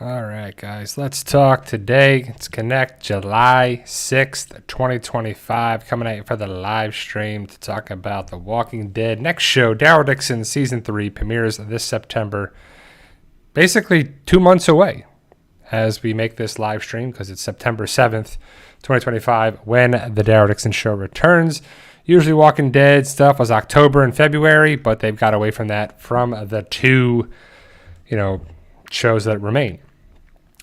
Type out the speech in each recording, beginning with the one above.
All right, guys, let's talk today. It's Connect July 6th, 2025, coming at you for the live stream to talk about The Walking Dead. Next show, Daryl Dixon, Season 3, premieres this September, basically 2 months away as we make this live stream because it's September 7th, 2025, when the Daryl Dixon show returns. Usually Walking Dead stuff was October and February, but they've got away from that from the two, shows that remain.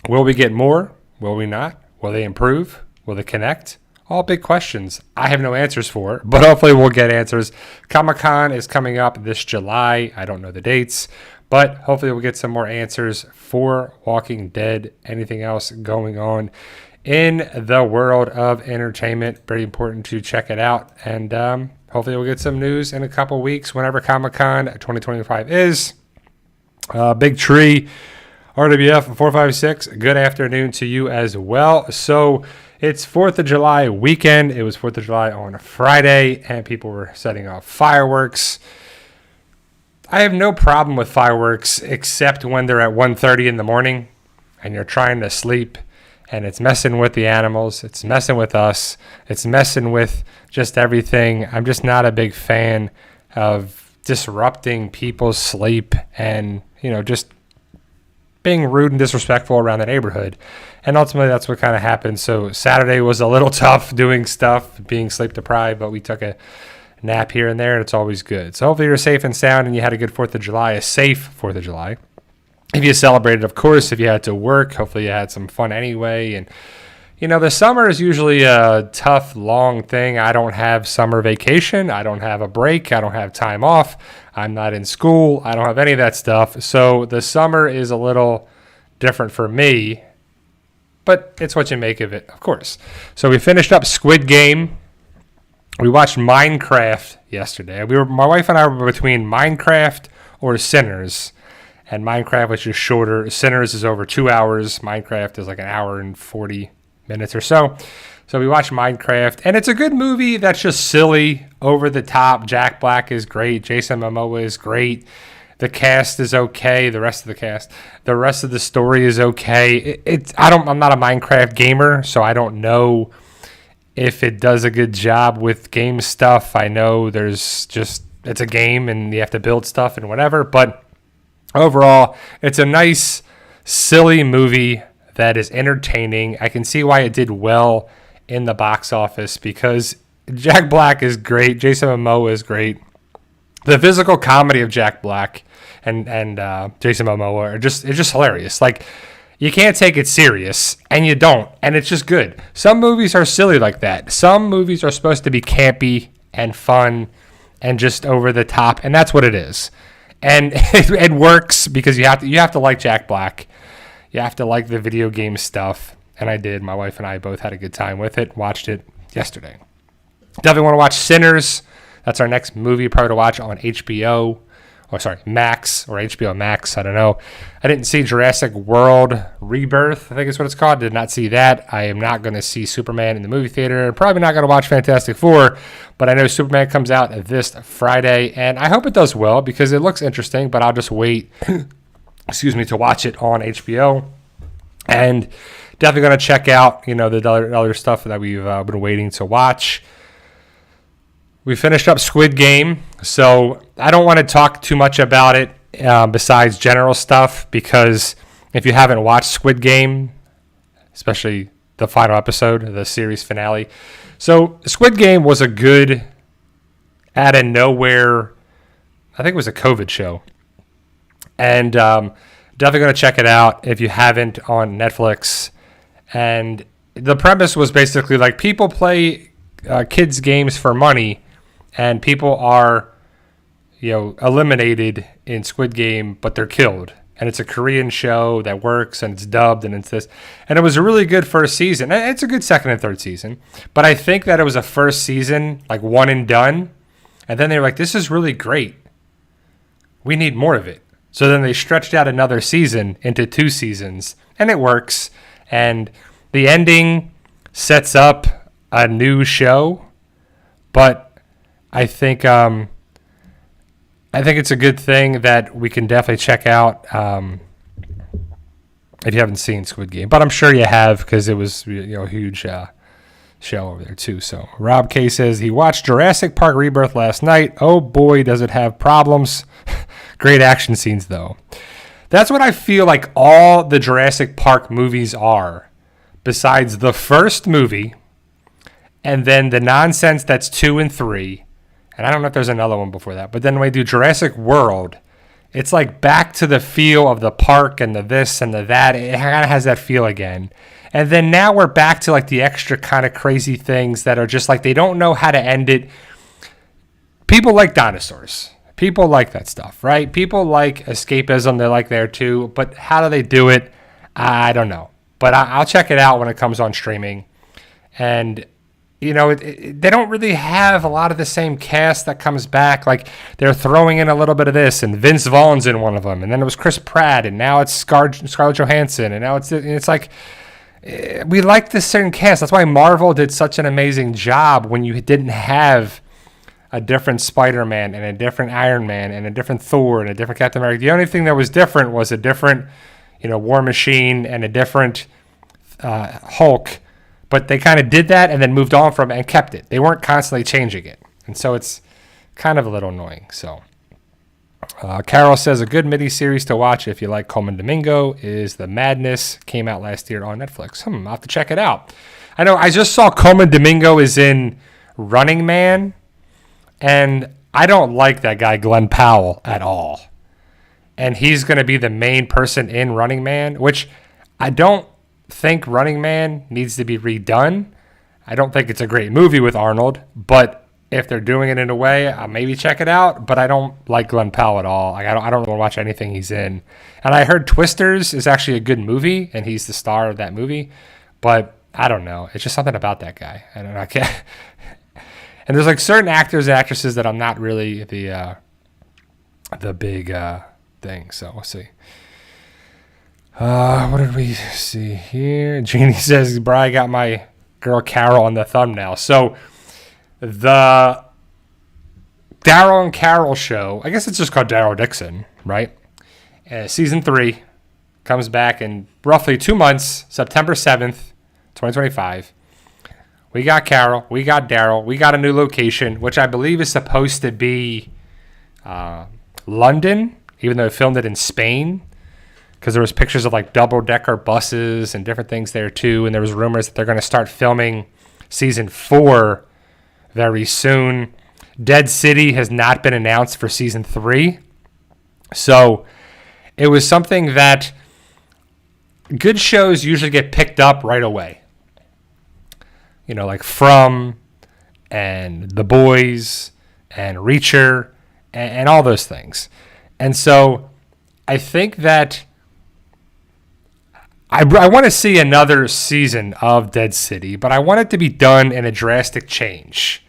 Will we get more? Will we not? Will they improve? Will they connect? All big questions I have no answers for, but hopefully we'll get answers. Comic-Con is coming up this July. I don't know the dates, but hopefully we'll get some more answers for Walking Dead. Anything else going on in the world of entertainment? Very important to check it out. And hopefully we'll get some news in a couple weeks whenever Comic-Con 2025 is. Big Tree, RWF 456, good afternoon to you as well. So it's 4th of July weekend. It was 4th of July on a Friday, and people were setting off fireworks. I have no problem with fireworks except when they're at 1:30 in the morning and you're trying to sleep, and it's messing with the animals. It's messing with us. It's messing with just everything. I'm just not a big fan of disrupting people's sleep and, just being rude and disrespectful around the neighborhood. And ultimately, that's what kind of happened. So Saturday was a little tough doing stuff, being sleep deprived, but we took a nap here and there, and it's always good. So hopefully you're safe and sound and you had a good 4th of July, a safe 4th of July. If you celebrated, of course. If you had to work, hopefully you had some fun anyway. And, the summer is usually a tough, long thing. I don't have summer vacation. I don't have a break. I don't have time off. I'm not in school. I don't have any of that stuff. So the summer is a little different for me, but it's what you make of it, of course. So we finished up Squid Game. We watched Minecraft yesterday. My wife and I were between Minecraft or Sinners, and Minecraft was just shorter. Sinners is over 2 hours. Minecraft is like an hour and 40 minutes or so. So we watched Minecraft, and it's a good movie that's just silly, over the top. Jack Black is great. Jason Momoa is great. The cast is okay. The rest of the story is okay. I'm not a Minecraft gamer, so I don't know if it does a good job with game stuff. I know it's a game and you have to build stuff and whatever, but overall, it's a nice, silly movie that is entertaining. I can see why it did well in the box office because Jack Black is great. Jason Momoa is great. The physical comedy of Jack Black and Jason Momoa it's just hilarious. Like, you can't take it serious, and you don't, and it's just good. Some movies are silly like that. Some movies are supposed to be campy and fun and just over the top, and that's what it is. And it works because you have to like Jack Black. You have to like the video game stuff, and I did. My wife and I both had a good time with it. Watched it yesterday. Definitely want to watch Sinners. That's our next movie probably to watch on Max or HBO Max. I don't know. I didn't see Jurassic World Rebirth, I think is what it's called. Did not see that. I am not going to see Superman in the movie theater. Probably not going to watch Fantastic Four, but I know Superman comes out this Friday, and I hope it does well because it looks interesting, but I'll just wait to watch it on HBO. And definitely going to check out, the other stuff that we've been waiting to watch. We finished up Squid Game, so I don't want to talk too much about it besides general stuff, because if you haven't watched Squid Game, especially the final episode, the series finale. So Squid Game was a good, out of nowhere, I think it was a COVID show. And definitely going to check it out if you haven't on Netflix. And the premise was basically like people play kids games for money, and people are, eliminated in Squid Game, but they're killed. And it's a Korean show that works, and it's dubbed, and it's this. And it was a really good first season. And it's a good second and third season. But I think that it was a first season, like one and done. And then they were like, this is really great. We need more of it. So then they stretched out another season into 2 seasons, and it works. And the ending sets up a new show, but I think it's a good thing that we can definitely check out. if you haven't seen Squid Game, but I'm sure you have because it was a huge show over there too. So Rob K says he watched Jurassic Park Rebirth last night. Oh boy, does it have problems. Great action scenes though. That's what I feel like all the Jurassic Park movies are, besides the first movie and then the nonsense that's 2 and 3. And I don't know if there's another one before that, but then when we do Jurassic World, it's like back to the feel of the park and the this and the that. It kind of has that feel again. And then now we're back to like the extra kind of crazy things that are just like they don't know how to end it. People like dinosaurs. People like that stuff, right? People like escapism. They're like there too. But how do they do it? I don't know. But I'll check it out when it comes on streaming. And, they don't really have a lot of the same cast that comes back. Like they're throwing in a little bit of this, and Vince Vaughn's in one of them. And then it was Chris Pratt, and now it's Scarlett Johansson. And now it's like, we like this certain cast. That's why Marvel did such an amazing job when you didn't have a different Spider-Man and a different Iron Man and a different Thor and a different Captain America. The only thing that was different was a different, War Machine and a different Hulk. But they kind of did that and then moved on from it and kept it. They weren't constantly changing it. And so it's kind of a little annoying. So Carol says a good mini-series to watch if you like Coleman Domingo is The Madness. Came out last year on Netflix. I'll have to check it out. I know I just saw Coleman Domingo is in Running Man. And I don't like that guy, Glenn Powell, at all. And he's going to be the main person in Running Man, which I don't think Running Man needs to be redone. I don't think it's a great movie with Arnold, but if they're doing it in a way, I'll maybe check it out. But I don't like Glenn Powell at all. Like I don't want to watch anything he's in. And I heard Twisters is actually a good movie, and he's the star of that movie. But I don't know. It's just something about that guy. I don't know. I can't. And there's like certain actors and actresses that I'm not really the big thing. So we'll see. What did we see here? Jeannie says, Bri got my girl Carol on the thumbnail. So the Daryl and Carol show, I guess it's just called Daryl Dixon, right? Season 3 comes back in roughly 2 months, September 7th, 2025. We got Carol, we got Daryl, we got a new location, which I believe is supposed to be London, even though they filmed it in Spain. Because there was pictures of like double-decker buses and different things there too. And there was rumors that they're going to start filming season 4 very soon. Dead City has not been announced for season 3. So it was something that good shows usually get picked up right away. Like From and The Boys and Reacher and all those things. And so I think that I want to see another season of Dead City, but I want it to be done in a drastic change.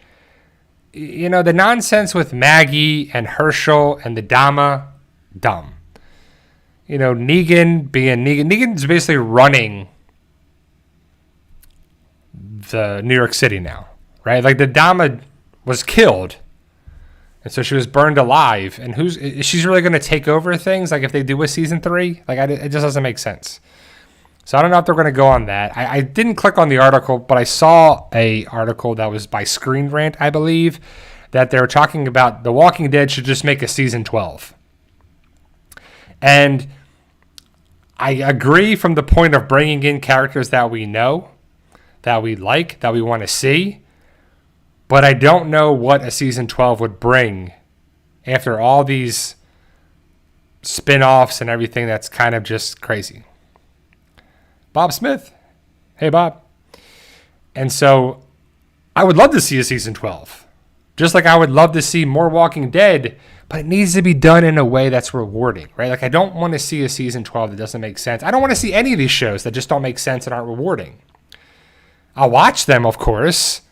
The nonsense with Maggie and Herschel and the Dama, dumb. Negan being Negan. Negan's basically running the New York City now, right? Like the Dama was killed, and so she was burned alive. And she's really going to take over things? Like if they do a season 3, like it just doesn't make sense. So I don't know if they're going to go on that. I didn't click on the article, but I saw a article that was by Screen Rant, I believe, that they were talking about The Walking Dead should just make a season 12. And I agree from the point of bringing in characters that we know, that we like, that we want to see. But I don't know what a season 12 would bring after all these spin-offs and everything that's kind of just crazy. Bob Smith. Hey, Bob. And so I would love to see a season 12. Just like I would love to see more Walking Dead, but it needs to be done in a way that's rewarding, right? Like I don't want to see a season 12 that doesn't make sense. I don't want to see any of these shows that just don't make sense and aren't rewarding. I'll watch them, of course,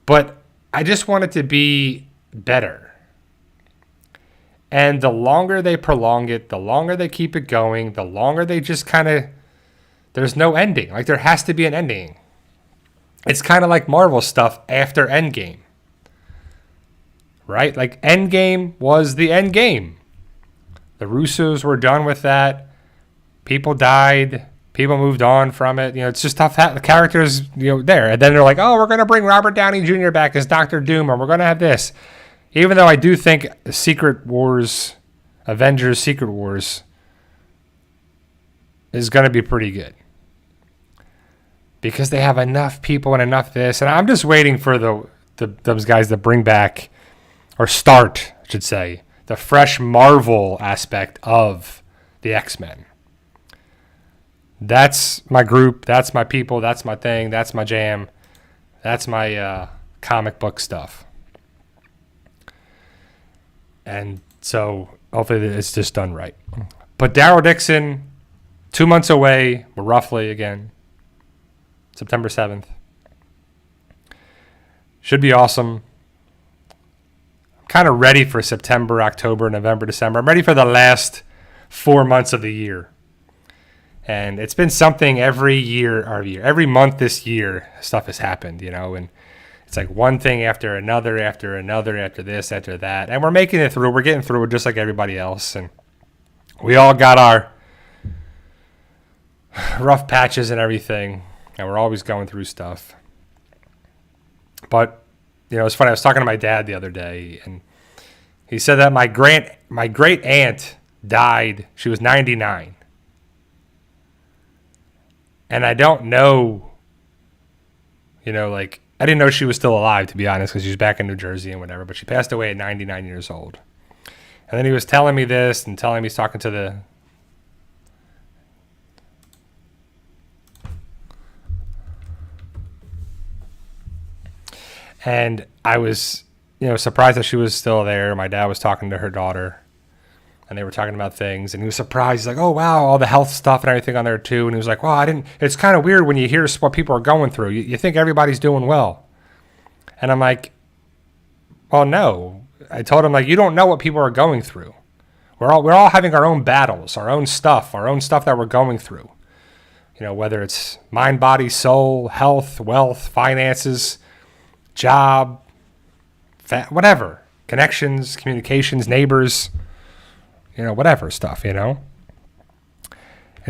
but I just want it to be better. And the longer they prolong it, the longer they keep it going, the longer they just kind of, there's no ending. Like there has to be an ending. It's kind of like Marvel stuff after Endgame. Right? Like Endgame was the end game. The Russos were done with that. People died. People moved on from it. It's just tough. The characters, there. And then they're like, oh, we're going to bring Robert Downey Jr. back as Dr. Doom, or we're going to have this. Even though I do think Avengers Secret Wars is going to be pretty good. Because they have enough people and enough this. And I'm just waiting for those guys to bring back, or start, I should say, the fresh Marvel aspect of the X-Men. That's my group. That's my people. That's my thing. That's my jam. That's my comic book stuff. And so hopefully it's just done right. But Daryl Dixon, 2 months away, roughly again, September 7th. Should be awesome. I'm kind of ready for September, October, November, December. I'm ready for the last 4 months of the year. And it's been something every month this year, stuff has happened, and it's like one thing after another, after this, after that. And we're making it through. We're getting through it just like everybody else. And we all got our rough patches and everything. And we're always going through stuff. But, it's funny. I was talking to my dad the other day, and he said that my great aunt died. She was 99. And I don't know, I didn't know she was still alive, to be honest, because she was back in New Jersey and whatever. But she passed away at 99 years old. And then he was telling me this and telling me he's talking to the... And I was, surprised that she was still there. My dad was talking to her daughter. And they were talking about things, and he was surprised. He's like, oh, wow, all the health stuff and everything on there, too. And he was like, well, it's kind of weird when you hear what people are going through. You think everybody's doing well. And I'm like, well, no. I told him, you don't know what people are going through. We're all having our own battles, our own stuff that we're going through. Whether it's mind, body, soul, health, wealth, finances, job, whatever. Connections, communications, neighbors, whatever stuff, And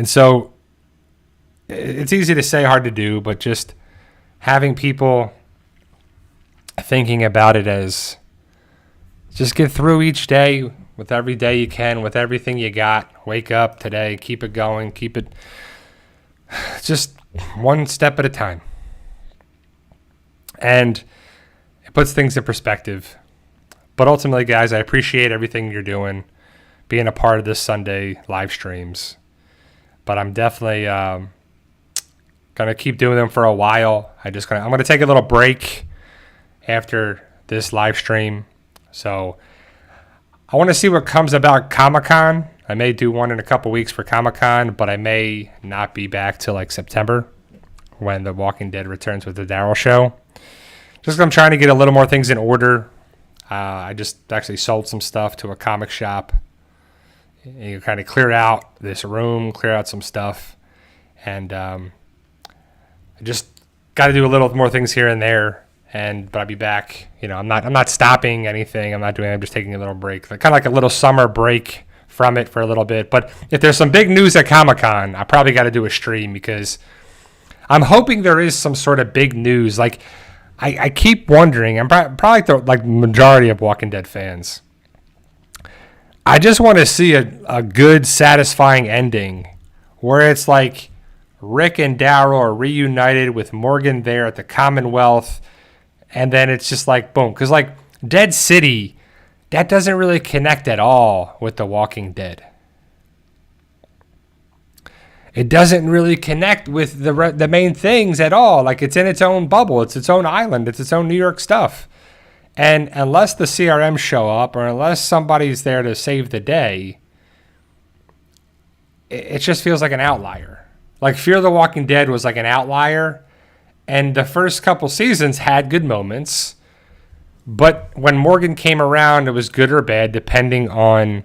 so it's easy to say, hard to do, but just having people thinking about it as just get through each day with every day you can, with everything you got. Wake up today, keep it going, keep it just one step at a time. And it puts things in perspective. But ultimately, guys, I appreciate everything you're doing, being a part of this Sunday live streams. But I'm definitely going to keep doing them for a while. I'm going to take a little break after this live stream. So I want to see what comes about Comic-Con. I may do one in a couple weeks for Comic-Con, but I may not be back till September when The Walking Dead returns with the Daryl show. Just 'cause I'm trying to get a little more things in order. I just actually sold some stuff to a comic shop. And you kind of clear out this room, clear out some stuff, and I just got to do a little more things here and there. But I'll be back. I'm not stopping anything. I'm just taking a little break, kind of like a little summer break from it for a little bit. But if there's some big news at Comic-Con, I probably got to do a stream because I'm hoping there is some sort of big news. I keep wondering. I'm probably the majority of Walking Dead fans. I just want to see a good, satisfying ending where it's like Rick and Daryl are reunited with Morgan there at the Commonwealth, and then it's just boom. Because Dead City, that doesn't really connect at all with The Walking Dead. It doesn't really connect with the main things at all. It's in its own bubble. It's its own island. It's its own New York stuff. And unless the CRM show up or unless somebody's there to save the day, it just feels like an outlier. Fear the Walking Dead was like an outlier. And the first couple seasons had good moments. But when Morgan came around, it was good or bad, depending on,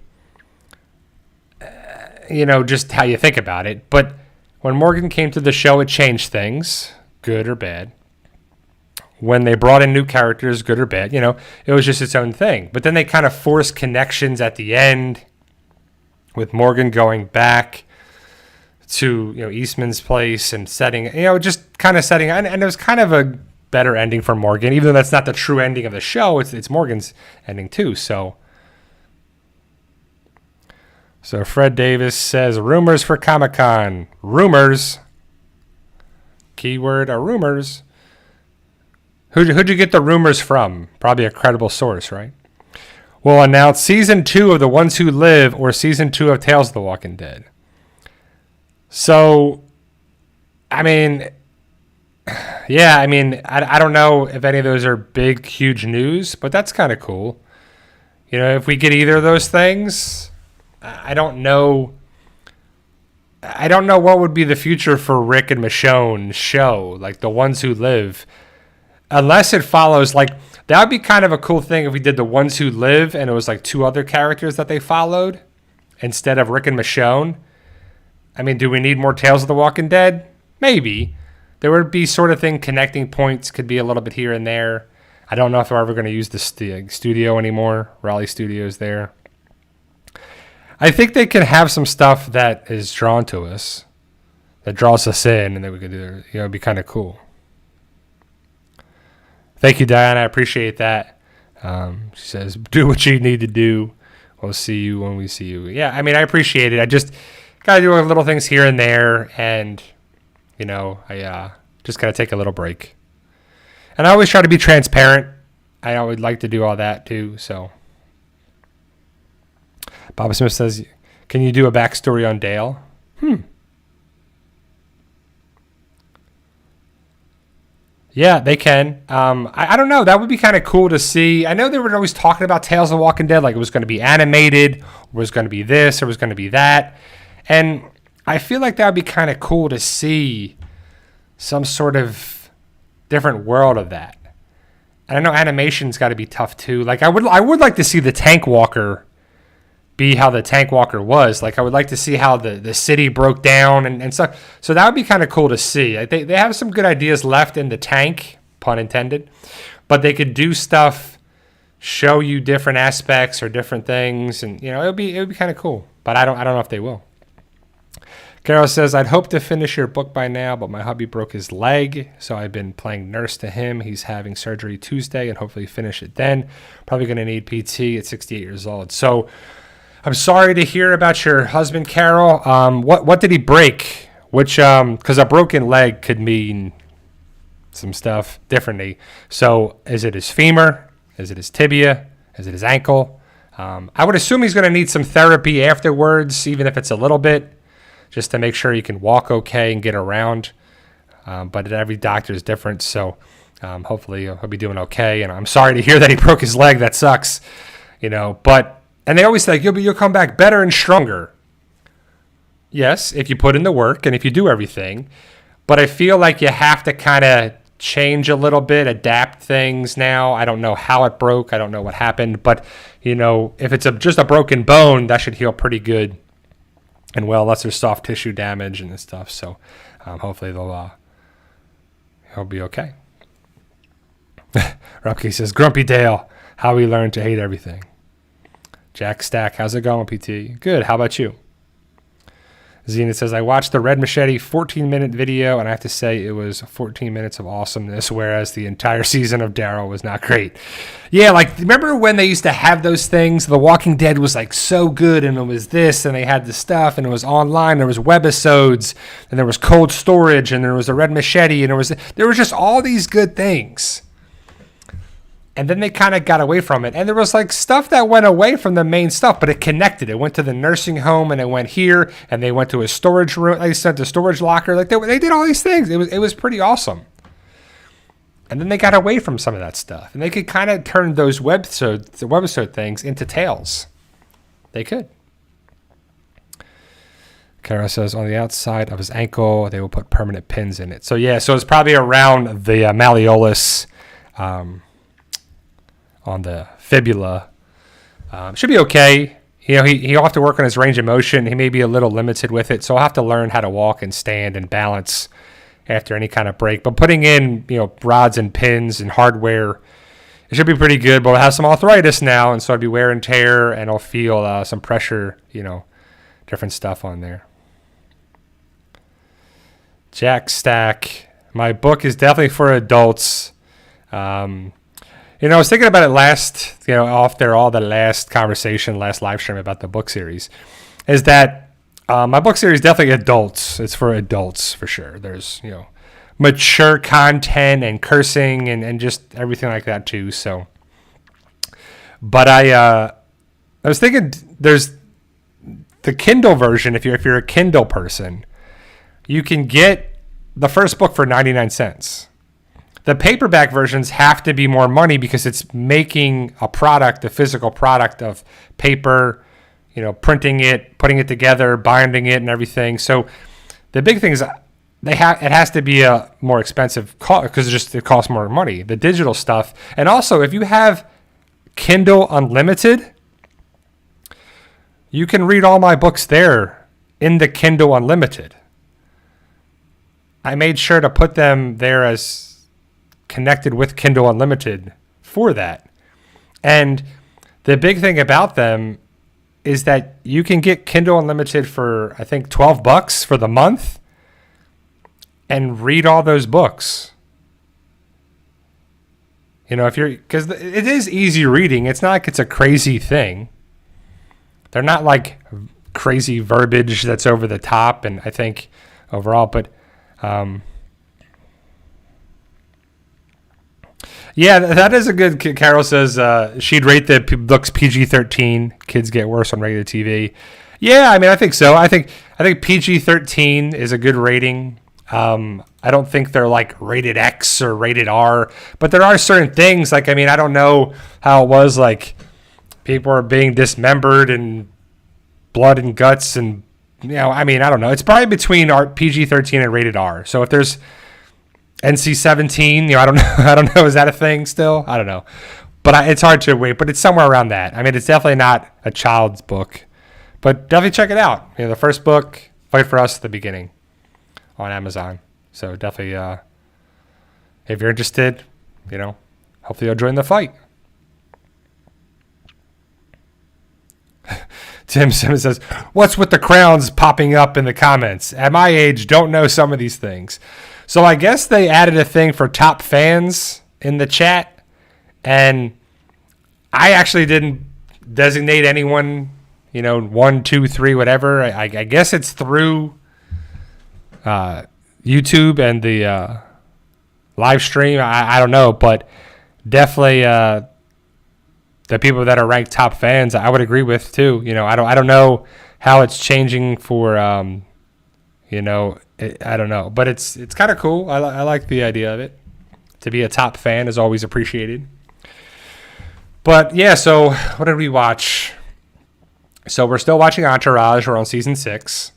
just how you think about it. But when Morgan came to the show, it changed things, good or bad. When they brought in new characters, good or bad, it was just its own thing. But then they kind of forced connections at the end with Morgan going back to, Eastman's place and setting, just kind of setting, and it was kind of a better ending for Morgan, even though that's not the true ending of the show. It's Morgan's ending too. So Fred Davis says, rumors for Comic-Con. Rumors. Keyword are rumors. Who'd you get the rumors from? Probably a credible source, right? Will announce season 2 of The Ones Who Live or season 2 of Tales of the Walking Dead. So, I mean, yeah, I don't know if any of those are big, huge news, but that's kind of cool. If we get either of those things, I don't know. I don't know what would be the future for Rick and Michonne's show, like The Ones Who Live. Unless it follows, that would be kind of a cool thing if we did The Ones Who Live and it was 2 other characters that they followed instead of Rick and Michonne. Do we need more Tales of the Walking Dead? Maybe. There would be sort of thing, connecting points could be a little bit here and there. I don't know if they're ever going to use the studio anymore. Raleigh Studios there. I think they can have some stuff that is drawn to us, that draws us in, and then we could do, it'd be kind of cool. Thank you, Diana. I appreciate that. She says, do what you need to do. We'll see you when we see you. Yeah, I appreciate it. I just got to do little things here and there, and, I just got to take a little break. And I always try to be transparent. I always like to do all that, too, so. Bob Smith says, can you do a backstory on Dale? Yeah, they can. I don't know. That would be kind of cool to see. I know they were always talking about Tales of the Walking Dead, like it was going to be animated, or was going to be this, or was going to be that. And I feel like that would be kind of cool to see some sort of different world of that. And I know animation's got to be tough too. I would like to see the Tank Walker be how the Tank Walker was. I would like to see how the city broke down and stuff. So that would be kind of cool to see. They have some good ideas left in the tank, pun intended. But they could do stuff, show you different aspects or different things, and it would be kind of cool. But I don't know if they will. Carol says, I'd hope to finish your book by now, but my hubby broke his leg, so I've been playing nurse to him. He's having surgery Tuesday and hopefully finish it then. Probably going to need PT at 68 years old. So I'm sorry to hear about your husband, Carol. What did he break? Because a broken leg could mean some stuff differently. So is it his femur? Is it his tibia? Is it his ankle? I would assume he's going to need some therapy afterwards, even if it's a little bit, just to make sure he can walk okay and get around. But every doctor is different, so hopefully he'll be doing okay. And I'm sorry to hear that he broke his leg. That sucks, but. And they always say, you'll come back better and stronger. Yes, if you put in the work and if you do everything. But I feel like you have to kind of change a little bit, adapt things now. I don't know how it broke. I don't know what happened. But, if it's just a broken bone, that should heal pretty good. And well, unless there's soft tissue damage and stuff. So hopefully he'll be okay. Rupke says, Grumpy Dale, how we learned to hate everything. Jack Stack, how's it going, PT? Good, how about you? Zenith says, I watched the Red Machete 14-minute video, and I have to say it was 14 minutes of awesomeness, whereas the entire season of Daryl was not great. Yeah, remember when they used to have those things? The Walking Dead was, so good, and it was this, and they had the stuff, and it was online, there was webisodes, and there was cold storage, and there was a Red Machete, and there was just all these good things. And then they kind of got away from it. And there was stuff that went away from the main stuff, but it connected. It went to the nursing home and it went here and they went to a storage room. They sent a storage locker. They did all these things. It was pretty awesome. And then they got away from some of that stuff. And they could kind of turn those webisode things into tales. They could. Kara says, on the outside of his ankle, they will put permanent pins in it. So, yeah, so it's probably around the malleolus, on the fibula. Should be okay. He'll have to work on his range of motion. He may be a little limited with it, so I'll have to learn how to walk and stand and balance after any kind of break. But putting in, rods and pins and hardware, it should be pretty good. But I'll have some arthritis now, and so it'll be wear and tear, and I'll feel some pressure, different stuff on there. Jack Stack. My book is definitely for adults. I was thinking about it last, after all the last live stream about the book series, is that my book series is definitely adults. It's for adults for sure. There's, mature content and cursing and just everything like that too. So, but I was thinking there's the Kindle version. If you're a Kindle person, you can get the first book for 99 cents. The paperback versions have to be more money because it's making a product, a physical product of paper, printing it, putting it together, binding it and everything. So the big thing is it has to be a more expensive cost because it costs more money, the digital stuff. And also, if you have Kindle Unlimited, you can read all my books there in the Kindle Unlimited. I made sure to put them there as connected with Kindle Unlimited for that. And the big thing about them is that you can get Kindle Unlimited for, I think, $12 for the month and read all those books. Because it is easy reading. It's not like it's a crazy thing. They're not like crazy verbiage that's over the top, and I think overall, but yeah, that is a good. Carol says she'd rate the books PG-13. Kids get worse on regular TV. Yeah, I mean, I think so. I think PG-13 is a good rating. I don't think they're like rated X or rated R, but there are certain things like, I mean, I don't know how it was like people are being dismembered and blood and guts and, I mean, I don't know. It's probably between PG-13 and rated R. So if there's NC-17, I don't know. I don't know. Is that a thing still? I don't know. But it's hard to wait, but it's somewhere around that. I mean, it's definitely not a child's book, but definitely check it out. The first book, Fight for Us at the beginning on Amazon. So definitely, if you're interested, hopefully you'll join the fight. Tim Simmons says, what's with the crowns popping up in the comments? At my age, don't know some of these things. So I guess they added a thing for top fans in the chat, and I actually didn't designate anyone, 1, 2, 3, whatever. I guess it's through YouTube and the live stream. I don't know, but definitely the people that are ranked top fans, I would agree with too. I don't know how it's changing for I don't know, but it's kind of cool. I like the idea of it. To be a top fan is always appreciated. But yeah, so what did we watch? So we're still watching Entourage. We're on season 6.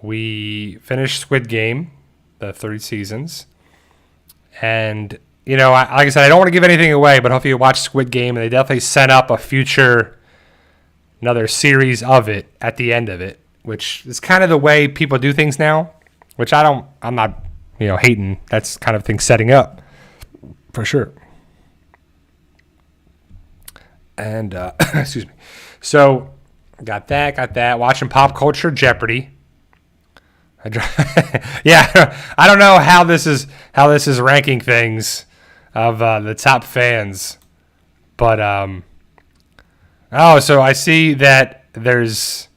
We finished Squid Game, the 3 seasons. And, like I said, I don't want to give anything away, but hopefully you watch Squid Game. And they definitely set up another series of it at the end of it, which is kind of the way people do things now, which I'm not, hating. That's kind of thing setting up for sure. And, excuse me. So got that. Watching Pop Culture Jeopardy. Yeah, I don't know how this is ranking things of the top fans, but so I see that there's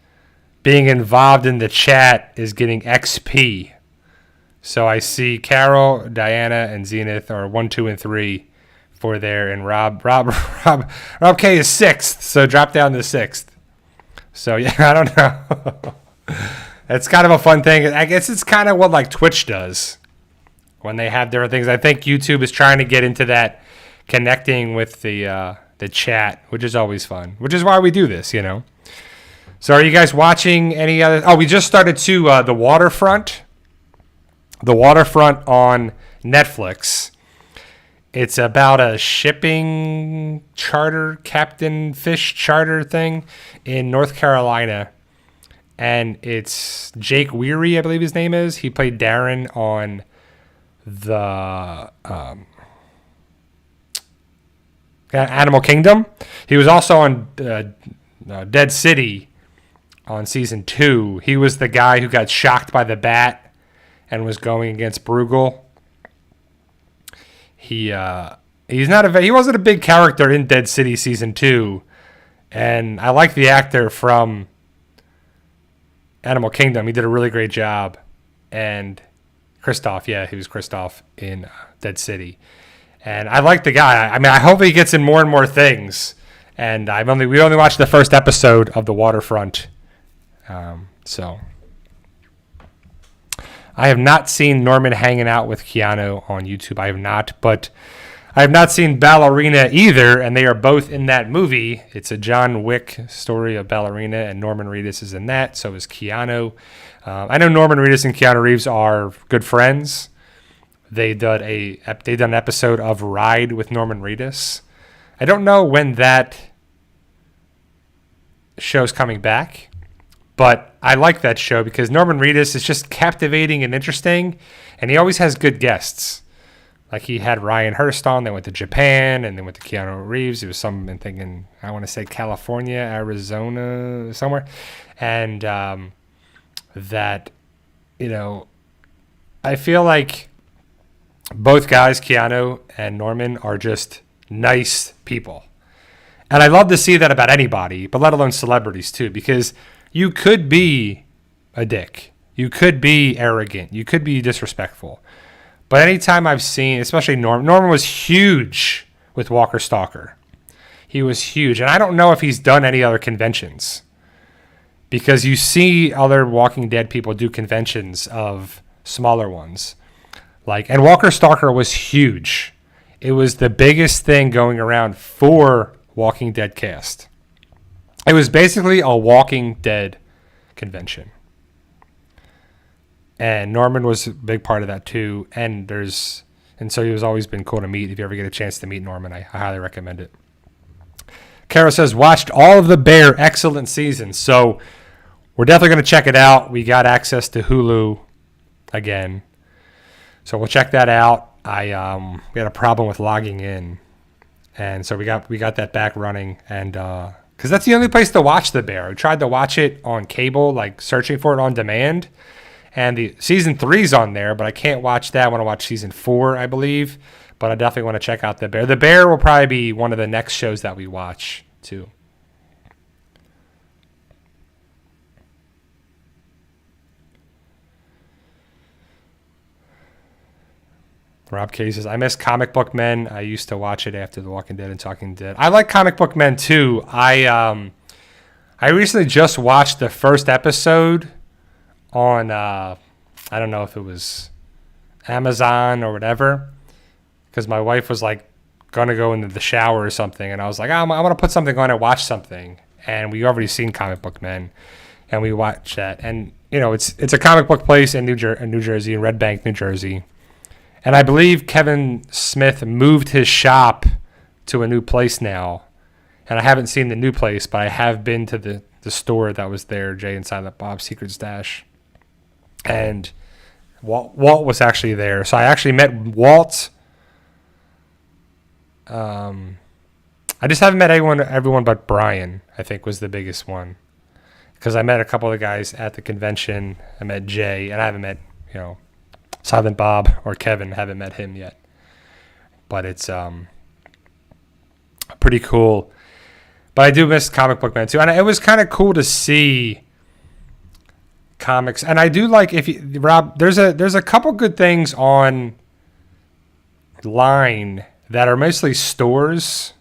being involved in the chat is getting XP. So I see Carol, Diana, and Zenith are 1, 2, and 3 for there, and Rob K is 6th, so drop down to 6th. So yeah, I don't know. It's kind of a fun thing. I guess it's kind of what like Twitch does when they have different things. I think YouTube is trying to get into that, connecting with the chat, which is always fun, which is why we do this, So are you guys watching any other? Oh, we just started to The Waterfront. The Waterfront on Netflix. It's about a shipping charter, captain fish charter thing in North Carolina. And it's Jake Weary, I believe his name is. He played Darren on the Animal Kingdom. He was also on Dead City on season 2. He was the guy who got shocked by the bat and was going against Bruegel. He wasn't a big character in Dead City Season 2. And I like the actor from Animal Kingdom. He did a really great job. And Kristoff, he was Kristoff in Dead City. And I like the guy. I mean, I hope he gets in more and more things. And we only watched the first episode of The Waterfront. So I have not seen Norman hanging out with Keanu on YouTube. I have not, but I have not seen Ballerina either, and they are both in that movie. It's a John Wick story of Ballerina, and Norman Reedus is in that. So is Keanu. I know Norman Reedus and Keanu Reeves are good friends. They done an episode of Ride with Norman Reedus. I don't know when that show's coming back, but I like that show because Norman Reedus is just captivating and interesting, and he always has good guests. Like he had Ryan Hurst on. They went to Japan, and then went to Keanu Reeves. It was something thinking, I want to say California, Arizona, somewhere. And that, I feel like both guys, Keanu and Norman, are just nice people. And I love to see that about anybody, but let alone celebrities too, because you could be a dick. You could be arrogant. You could be disrespectful. But anytime I've seen, especially Norman was huge with Walker Stalker. He was huge. And I don't know if he's done any other conventions. Because you see other Walking Dead people do conventions of smaller ones. And Walker Stalker was huge. It was the biggest thing going around for Walking Dead cast. It was basically a Walking Dead convention. And Norman was a big part of that too. And so he was always been cool to meet. If you ever get a chance to meet Norman, I highly recommend it. Kara says, watched all of the Bear, excellent season. So we're definitely going to check it out. We got access to Hulu again. So we'll check that out. We had a problem with logging in. And so we got that back running. And because that's the only place to watch the Bear. We tried to watch it on cable, searching for it on demand. And the season 3's on there, but I can't watch that. I want to watch season 4, I believe. But I definitely want to check out The Bear. The Bear will probably be one of the next shows that we watch, too. Rob K says, I miss Comic Book Men. I used to watch it after The Walking Dead and Talking Dead. I like Comic Book Men, too. I recently just watched the first episode on, I don't know if it was Amazon or whatever, because my wife was going to go into the shower or something, and I was like, I want to put something on and watch something, and we already seen Comic Book Men, and we watched that, and, it's a comic book place in New Jersey, in Red Bank, New Jersey, and I believe Kevin Smith moved his shop to a new place now, and I haven't seen the new place, but I have been to the store that was there, Jay and Silent Bob's Secret Stash. And Walt was actually there. So I actually met Walt. I just haven't met everyone but Brian, I think, was the biggest one. Because I met a couple of the guys at the convention. I met Jay, and I haven't met, Silent Bob or Kevin. I haven't met him yet. But it's pretty cool. But I do miss Comic Book Man, too. And it was kind of cool to see comics, and I do like Rob. There's a couple good things online that are mostly stores,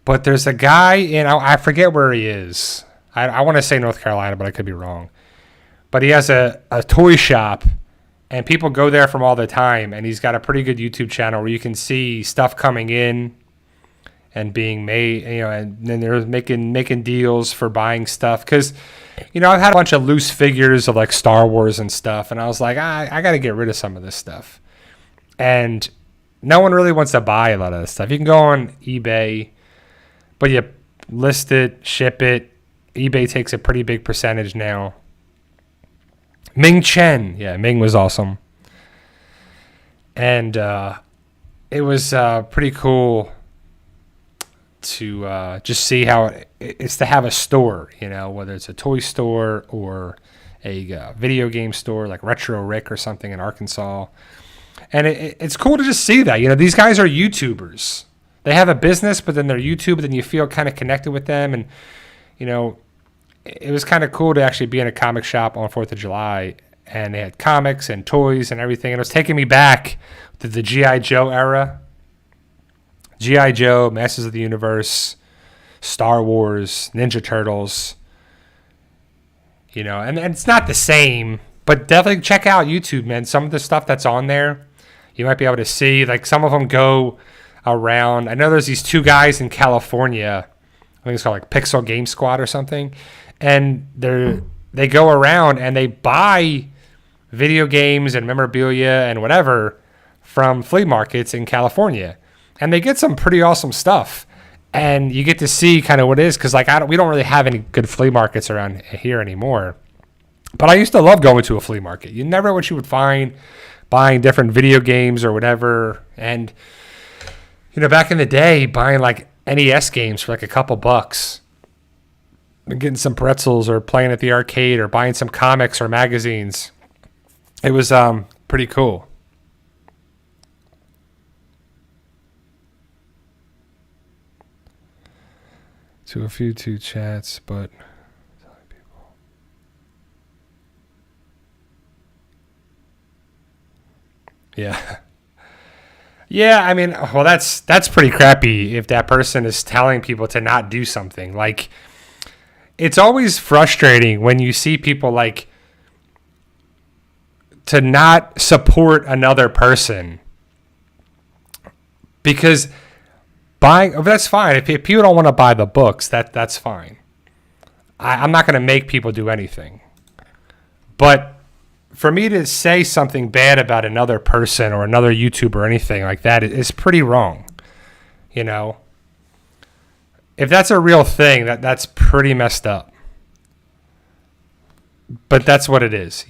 but there's a guy in I forget where he is. I want to say North Carolina, but I could be wrong. But he has a toy shop, and people go there from all the time. And he's got a pretty good YouTube channel where you can see stuff coming in and being made, and then they're making deals for buying stuff because. I've had a bunch of loose figures of Star Wars and stuff, and I was like, I got to get rid of some of this stuff. And no one really wants to buy a lot of this stuff. You can go on eBay, but you list it, ship it. eBay takes a pretty big percentage now. Ming Chen. Yeah, Ming was awesome. And it was pretty cool to just see how it's to have a store, whether it's a toy store or a video game store like Retro Rick or something in Arkansas. And it's cool to just see that. These guys are YouTubers. They have a business, but then they're YouTube, then you feel kind of connected with them. And, it was kind of cool to actually be in a comic shop on 4th of July, and they had comics and toys and everything. And it was taking me back to the G.I. Joe era. G.I. Joe, Masters of the Universe, Star Wars, Ninja Turtles. And it's not the same, but definitely check out YouTube, man. Some of the stuff that's on there, you might be able to see. Like, some of them go around. I know there's these two guys in California. I think it's called like Pixel Game Squad or something. And they go around and they buy video games and memorabilia and whatever from flea markets in California. And they get some pretty awesome stuff. And you get to see kind of what it is, because we don't really have any good flea markets around here anymore. But I used to love going to a flea market. You never know what you would find buying different video games or whatever. And, back in the day, buying like NES games for like a couple bucks, and getting some pretzels or playing at the arcade or buying some comics or magazines. It was pretty cool. To a few two chats, but yeah. Yeah, I mean, well, that's pretty crappy if that person is telling people to not do something. Like, it's always frustrating when you see people like to not support another person, because that's fine. If people don't want to buy the books, that's fine. I'm not going to make people do anything. But for me to say something bad about another person or another YouTuber or anything like that is pretty wrong. If that's a real thing, that's pretty messed up. But that's what it is,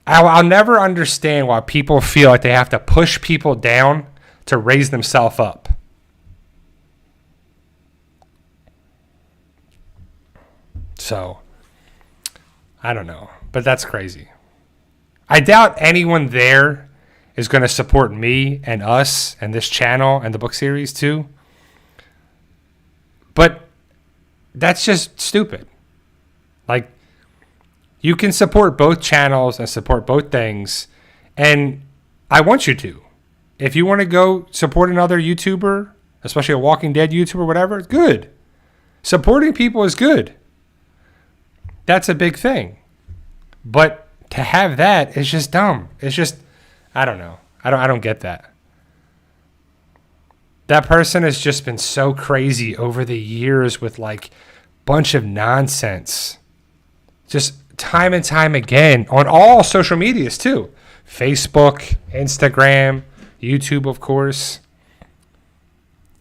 I'll never understand why people feel like they have to push people down to raise themselves up. So, I don't know. But that's crazy. I doubt anyone there is going to support me and us and this channel and the book series too. But that's just stupid. Like, you can support both channels and support both things. And I want you to. If you want to go support another YouTuber, especially a Walking Dead YouTuber, whatever, good. Supporting people is good. That's a big thing. But to have that is just dumb. It's just, I don't know. I don't get that. That person has just been so crazy over the years with like bunch of nonsense. Just time and time again on all social medias too. Facebook, Instagram, YouTube, of course.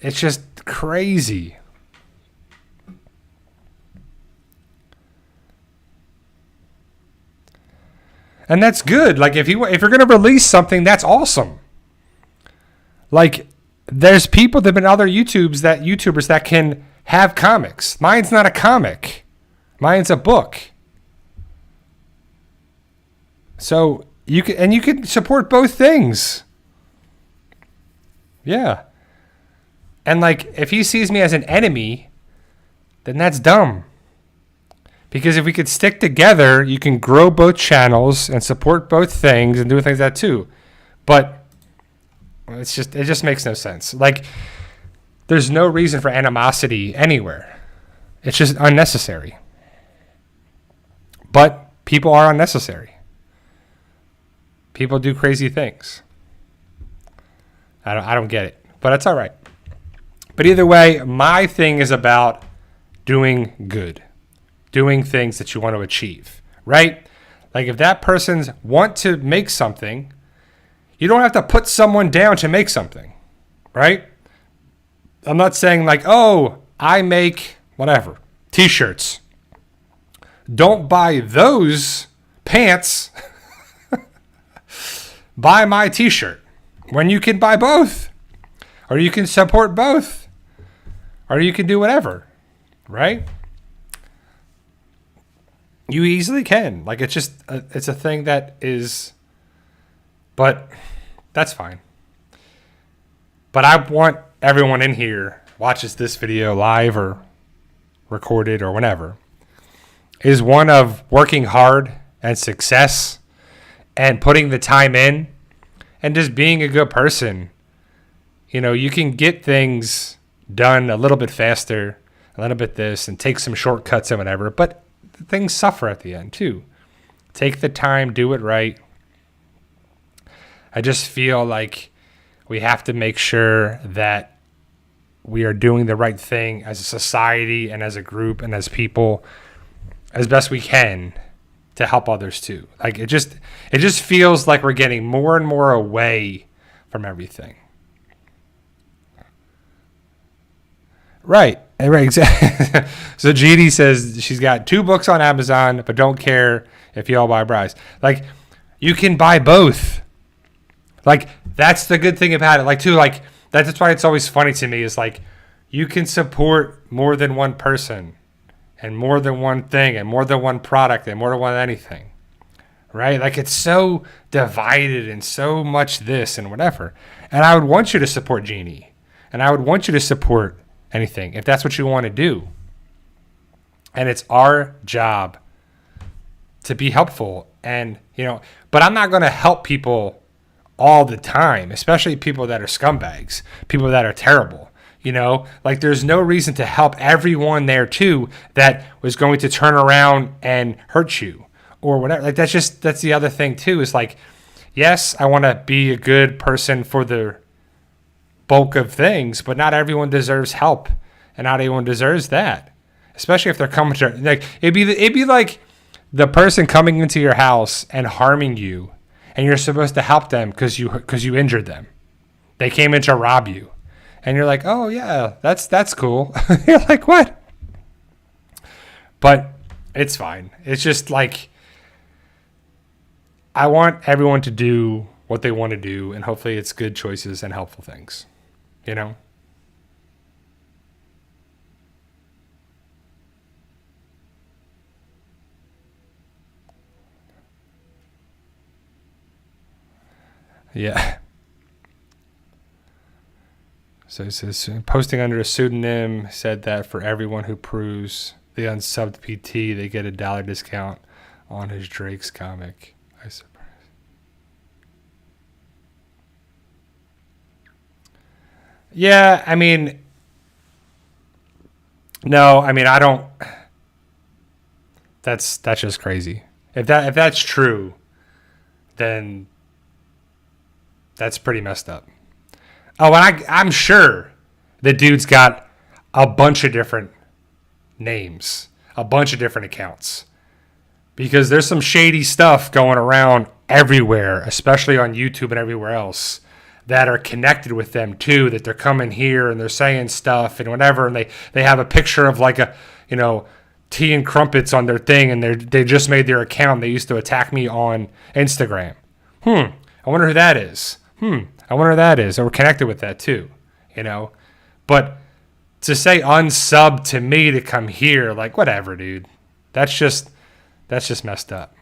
It's just crazy. And that's good. Like, if you're going to release something, that's awesome. Like, there's people that have been other YouTubers that can have comics. Mine's not a comic. Mine's a book. So you can support both things. Yeah. And like, if he sees me as an enemy, then that's dumb. Because if we could stick together, you can grow both channels and support both things and do things like that too. But it just makes no sense. Like, there's no reason for animosity anywhere. It's just unnecessary. But people are unnecessary. People do crazy things. I don't get it, but it's all right. But either way, my thing is about doing good. Doing things that you want to achieve, right? Like, if that person's want to make something, you don't have to put someone down to make something, right? I'm not saying like, oh, I make whatever, t-shirts. Don't buy those pants. Buy my t-shirt when you can buy both, or you can support both, or you can do whatever, right? You easily can. Like, it's just, it's a thing that is, but that's fine. But I want everyone in here watches this video live or recorded or whenever is one of working hard and success and putting the time in and just being a good person. You know, you can get things done a little bit faster, a little bit this, and take some shortcuts and whatever, but things suffer at the end too. Take the time, do it right. I just feel like we have to make sure that we are doing the right thing as a society and as a group and as people as best we can to help others too. Like, it just feels like we're getting more and more away from everything. Right, exactly. So GD says she's got 2 books on Amazon, but don't care if you all buy Bryce. Like, you can buy both. Like, that's the good thing about it. Like, too, like, that's why it's always funny to me is, like, you can support more than one person and more than one thing and more than one product and more than one anything, right? Like, it's so divided and so much this and whatever. And I would want you to support Jeannie, and I would want you to support anything if that's what you want to do. And it's our job to be helpful. And, you know, but I'm not going to help people all the time, especially people that are scumbags, people that are terrible. You know, like, there's no reason to help everyone there too that was going to turn around and hurt you or whatever. Like, that's the other thing too, is like, yes, I want to be a good person for the bulk of things, but not everyone deserves help and not everyone deserves that, especially if they're coming to, like, it'd be like the person coming into your house and harming you, and you're supposed to help them because you injured them. They came in to rob you. And you're like, oh, yeah, that's cool. You're like, what? But it's fine. It's just like, I want everyone to do what they want to do, and hopefully it's good choices and helpful things, you know? Yeah. So it says, posting under a pseudonym said that for everyone who proves the unsubbed PT, they get $1 discount on his Drake's comic. I suppose. Yeah, I mean, no, I mean, I don't. That's just crazy. If that's true, then that's pretty messed up. Oh, and I'm sure the dude's got a bunch of different names, a bunch of different accounts, because there's some shady stuff going around everywhere, especially on YouTube and everywhere else, that are connected with them too, that they're coming here and they're saying stuff and whatever, and they have a picture of like a, you know, tea and crumpets on their thing, and they just made their account. They used to attack me on Instagram. I wonder who that is. I wonder who that is. And we're connected with that too, you know. But to say unsub to me to come here, like, whatever, dude. That's just messed up.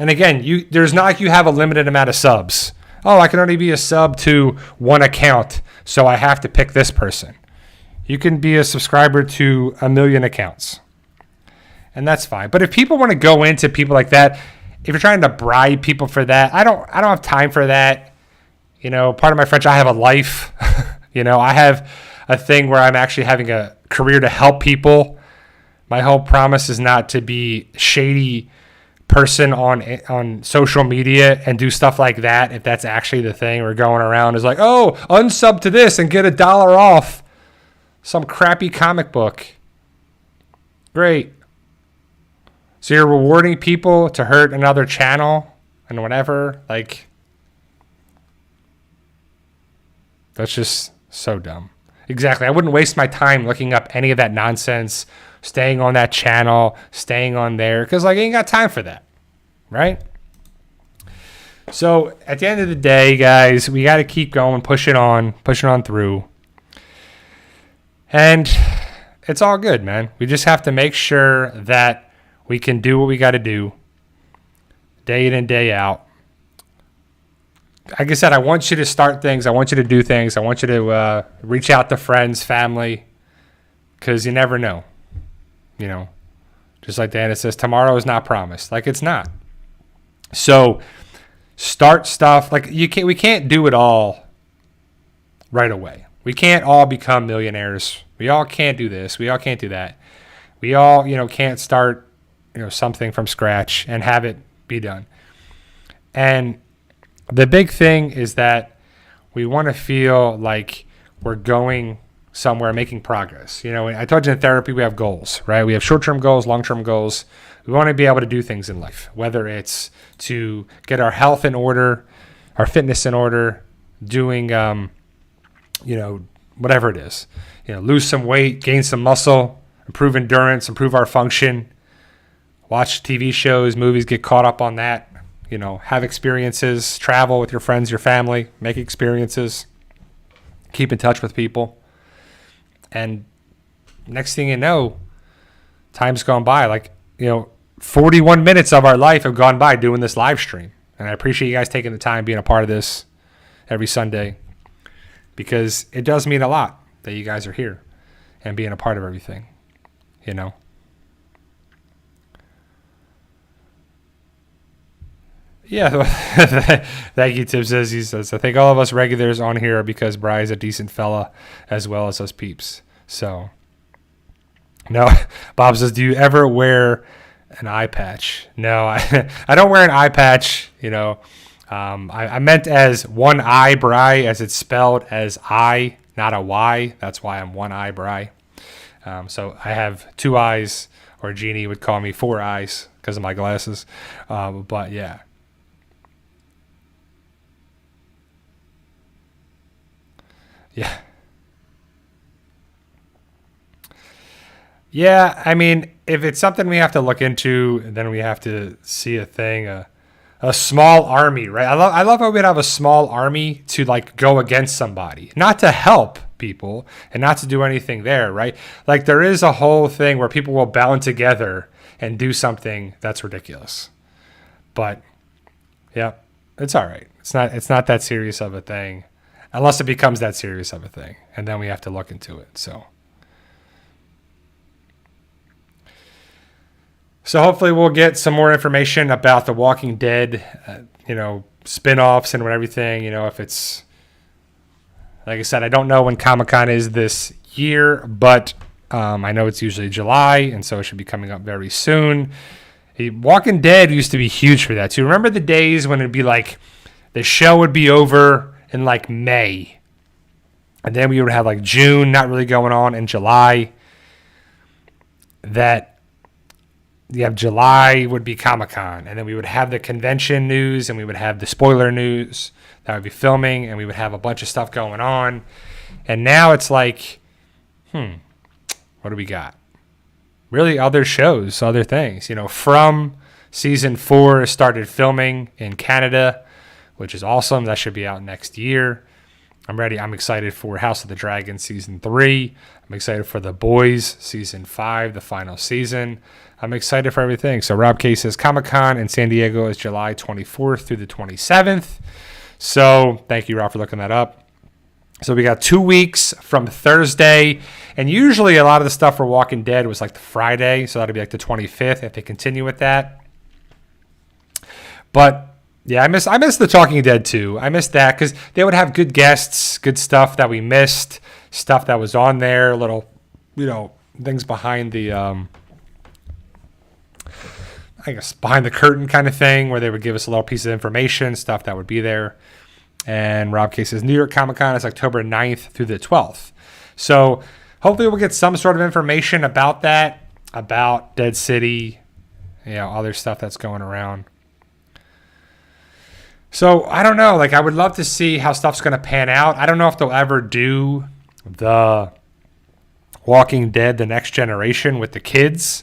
And again, there's not like you have a limited amount of subs. Oh, I can only be a sub to one account, so I have to pick this person. You can be a subscriber to 1 million accounts. And that's fine. But if people want to go into people like that, if you're trying to bribe people for that, I don't have time for that. You know, part of my French, I have a life. You know, I have a thing where I'm actually having a career to help people. My whole promise is not to be shady person on social media and do stuff like that. If that's actually the thing, we're going around is like, oh, unsub to this and get $1 off some crappy comic book. Great. So you're rewarding people to hurt another channel and whatever. Like, that's just so dumb. Exactly. I wouldn't waste my time looking up any of that nonsense, staying on that channel, staying on there, because, like, I ain't got time for that. Right? So at the end of the day, guys, we got to keep going, pushing on through. And it's all good, man. We just have to make sure that We can do what we got to do day in and day out. Like I said, I want you to start things. I want you to do things. I want you to reach out to friends, family, because you never know. You know, just like Dana says, tomorrow is not promised. Like, it's not. So start stuff. Like, we can't do it all right away. We can't all become millionaires. We all can't do this. We all can't do that. We all, can't start, something from scratch and have it be done. And the big thing is that we want to feel like we're going somewhere, making progress. I told you in therapy we have goals, right? We have short-term goals, long-term goals. We want to be able to do things in life, whether it's to get our health in order, our fitness in order, doing, whatever it is. Lose some weight, gain some muscle, improve endurance, improve our function, watch TV shows, movies, get caught up on that. Have experiences, travel with your friends, your family, make experiences, keep in touch with people. And next thing you know, time's gone by. 41 minutes of our life have gone by doing this live stream. And I appreciate you guys taking the time being a part of this every Sunday, because it does mean a lot that you guys are here and being a part of everything, Yeah, thank you, Tim says. He says, I think all of us regulars on here are because Bry's a decent fella as well as us peeps. So, no, Bob says, do you ever wear an eye patch? No, I don't wear an eye patch. I meant as one eye Bry, as it's spelled as I, not a Y. That's why I'm one eye Bry. So I have two eyes, or Jeannie would call me four eyes because of my glasses. But yeah. Yeah. Yeah, I mean, if it's something we have to look into, then we have to see a thing, a small army, right? I love how we'd have a small army to go against somebody, not to help people and not to do anything there, right? There is a whole thing where people will band together and do something that's ridiculous. But yeah, it's all right. It's not that serious of a thing. Unless it becomes that serious of a thing, and then we have to look into it. So hopefully we'll get some more information about The Walking Dead, spin-offs and everything. If it's, like I said, I don't know when Comic-Con is this year, but I know it's usually July, and so it should be coming up very soon. Walking Dead used to be huge for that too. Remember the days when it'd be the show would be over in May, and then we would have June not really going on, and July. That you have July would be Comic-Con, and then we would have the convention news, and we would have the spoiler news that would be filming, and we would have a bunch of stuff going on. And now it's what do we got? Really, other shows, other things. From season 4 started filming in Canada, which is awesome. That should be out next year. I'm ready. I'm excited for House of the Dragon season 3. I'm excited for The Boys season 5, the final season. I'm excited for everything. So Rob K says Comic-Con in San Diego is July 24th through the 27th. So thank you, Rob, for looking that up. So we got 2 weeks from Thursday. And usually a lot of the stuff for Walking Dead was the Friday. So that'll be the 25th if they continue with that. But yeah, I miss the Talking Dead too. I miss that because they would have good guests, good stuff that we missed, stuff that was on there, little, things behind the, behind the curtain kind of thing where they would give us a little piece of information, stuff that would be there. And Rob K says New York Comic Con is October 9th through the 12th. So hopefully we'll get some sort of information about that, about Dead City, other stuff that's going around. So I don't know. I would love to see how stuff's going to pan out. I don't know if they'll ever do the Walking Dead, the next generation with the kids.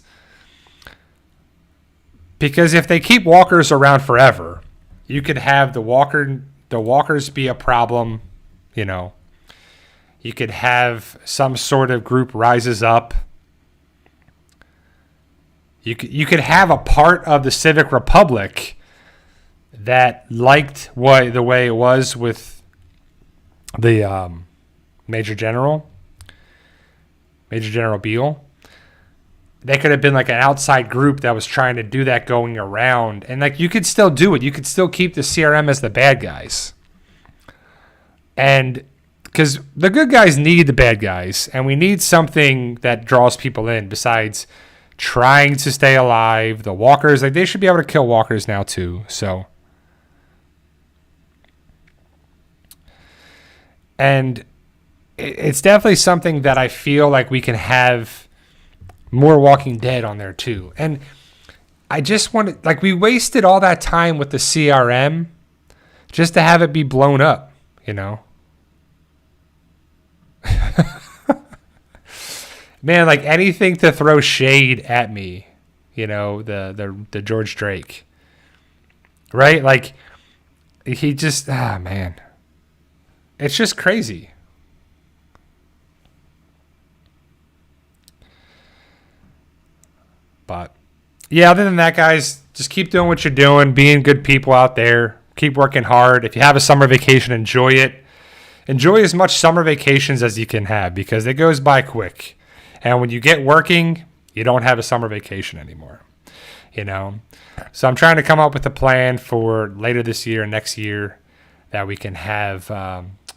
Because if they keep walkers around forever, you could have the walkers be a problem. You could have some sort of group rises up You could have a part of the Civic Republic that liked the way it was with the Major General Beale. They could have been like an outside group that was trying to do that going around. And like you could still do it. You could still keep the CRM as the bad guys. And because the good guys need the bad guys. And we need something that draws people in besides trying to stay alive. The walkers, like they should be able to kill walkers now too. So. And it's definitely something that I feel like we can have more Walking Dead on there too. And I just wanted, like, we wasted all that time with the CRM just to have it be blown up, you know? Man, like anything to throw shade at me, you know, the George Drake. Right? Like he just man. It's just crazy. But yeah, other than that, guys, just keep doing what you're doing, being good people out there. Keep working hard. If you have a summer vacation, enjoy it. Enjoy as much summer vacations as you can have because it goes by quick. And when you get working, you don't have a summer vacation anymore. You know? So I'm trying to come up with a plan for later this year and next year that we can have,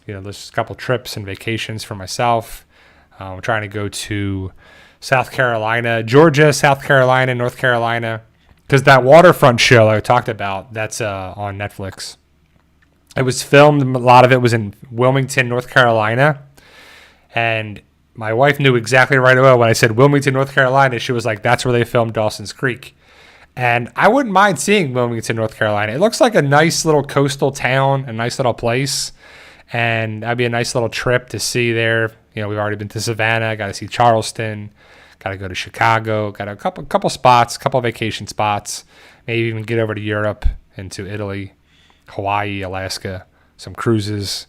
there's a couple trips and vacations for myself. I'm trying to go to South Carolina, Georgia, South Carolina, North Carolina, because that waterfront show I talked about, that's on Netflix. It was filmed, a lot of it was in Wilmington, North Carolina, and my wife knew exactly right away when I said Wilmington, North Carolina. She was like, that's where they filmed Dawson's Creek. And I wouldn't mind seeing Wilmington, North Carolina. It looks like a nice little coastal town, a nice little place, and that'd be a nice little trip to see there. You know, we've already been to Savannah, got to see Charleston, got to go to Chicago, got a couple spots, couple vacation spots, maybe even get over to Europe and to Italy, Hawaii, Alaska, some cruises.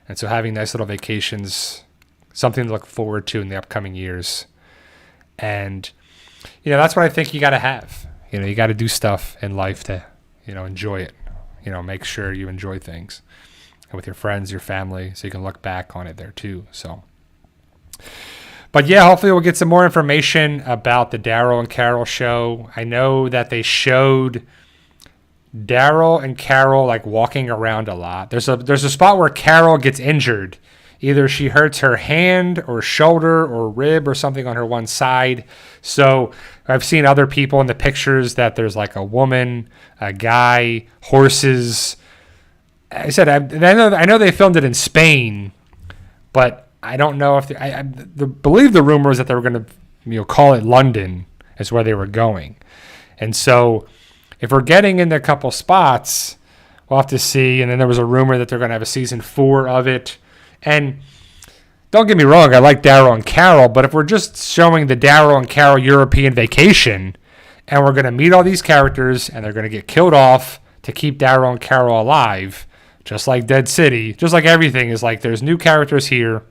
And so having nice little vacations, something to look forward to in the upcoming years. And, you know, that's what I think you got to have. You know, you got to do stuff in life to, you know, enjoy it. You know, make sure you enjoy things with your friends, your family, so you can look back on it there too. So. But yeah, hopefully we'll get some more information about the Daryl and Carol show. I know that they showed Daryl and Carol like walking around a lot. There's a spot where Carol gets injured. Either she hurts her hand or shoulder or rib or something on her one side. So I've seen other people in the pictures that there's like a woman, a guy, horses. I said I know they filmed it in Spain, but I don't know if I believe the rumor is that they were going to call it London is where they were going. And so if we're getting in a couple spots, we'll have to see. And then there was a rumor that they're going to have a season 4 of it. And don't get me wrong, I like Daryl and Carol, but if we're just showing the Daryl and Carol European vacation and we're going to meet all these characters and they're going to get killed off to keep Daryl and Carol alive, just like Dead City, just like everything is like there's new characters here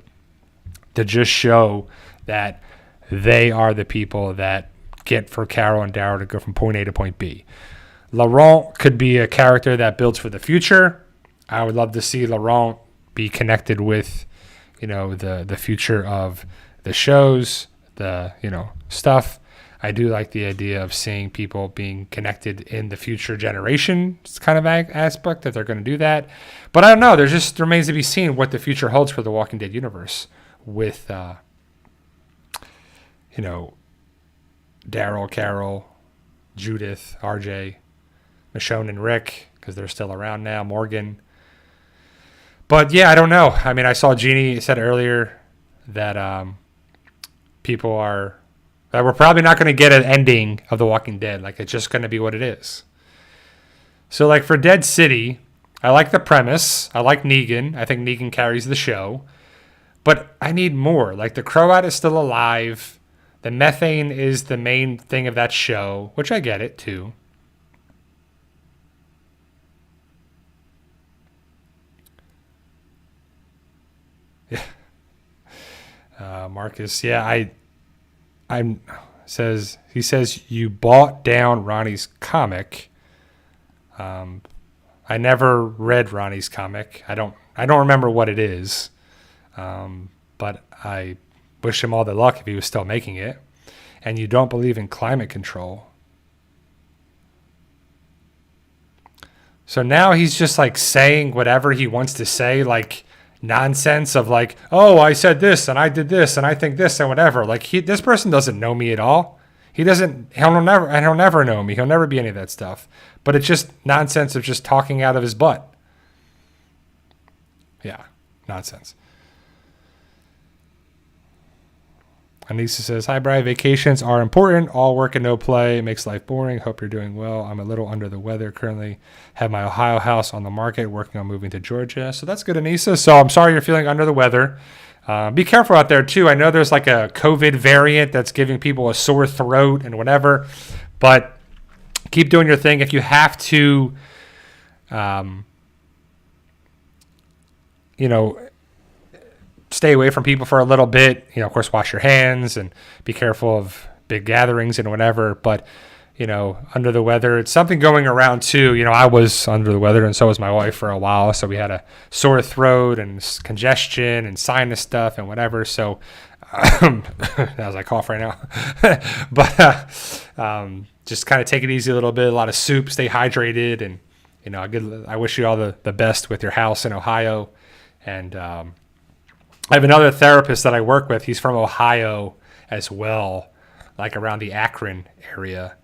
to just show that they are the people that get for Carol and Daryl to go from point A to point B. Laurent could be a character that builds for the future. I would love to see Laurent be connected with, you know, the future of the shows, the, you know, stuff. I do like the idea of seeing people being connected in the future generation kind of aspect that they're going to do that. But I don't know. There just remains to be seen what the future holds for the Walking Dead universe with, you know, Daryl, Carol, Judith, RJ, Michonne and Rick, because they're still around now, Morgan. But yeah, I don't know. I mean, I saw Jeannie said earlier that that we're probably not going to get an ending of The Walking Dead. Like, it's just going to be what it is. So, like, for Dead City, I like the premise. I like Negan. I think Negan carries the show. But I need more. Like, the Croat is still alive. The methane is the main thing of that show, which I get it, too. Yeah. Marcus, yeah, I'm He says you bought down Ronnie's comic. I never read Ronnie's comic. I don't remember what it is. But I wish him all the luck if he was still making it. And you don't believe in climate control. So now he's just like saying whatever he wants to say, like nonsense of like, oh, I said this and I did this and I think this and whatever. Like this person doesn't know me at all. He'll never know me. He'll never be any of that stuff. But it's just nonsense of just talking out of his butt. Yeah, nonsense. Anissa says, hi, Brian. Vacations are important. All work and no play makes life boring. Hope you're doing well. I'm a little under the weather currently. Have my Ohio house on the market, working on moving to Georgia. So that's good, Anissa. So I'm sorry you're feeling under the weather. Be careful out there, too. I know there's like a COVID variant that's giving people a sore throat and whatever. But keep doing your thing. If you have to, stay away from people for a little bit, of course, wash your hands and be careful of big gatherings and whatever. But, under the weather, it's something going around too. I was under the weather and so was my wife for a while. So we had a sore throat and congestion and sinus stuff and whatever. So as I cough right now, but just kind of take it easy a little bit, a lot of soup, stay hydrated. And, I wish you all the best with your house in Ohio. And, I have another therapist that I work with. He's from Ohio as well, like around the Akron area.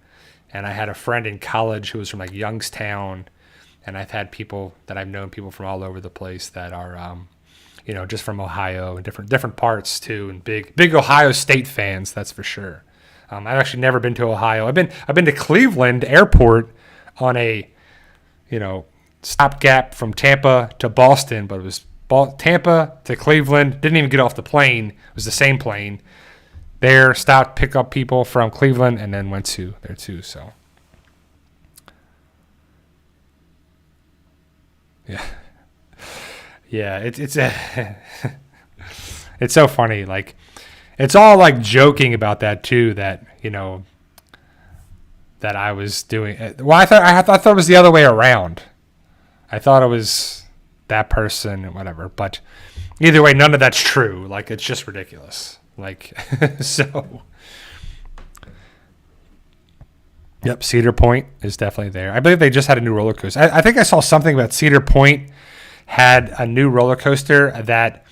And I had a friend in college who was from like Youngstown. And I've had people that I've known, people from all over the place that are, just from Ohio and different parts too. And big Ohio State fans, that's for sure. I've actually never been to Ohio. I've been to Cleveland Airport on a, stopgap from Tampa to Boston, but it was Tampa to Cleveland. Didn't even get off the plane. It was the same plane. There, stopped, pick up people from Cleveland, and then went to there too. So, yeah. It's it's so funny. Like, it's all like joking about that too. That that I was doing. Well, I thought it was the other way around. I thought it was that person and whatever. But either way, none of that's true. Like, it's just ridiculous. Like, so. Yep, Cedar Point is definitely there. I believe they just had a new roller coaster. I think I saw something about Cedar Point had a new roller coaster that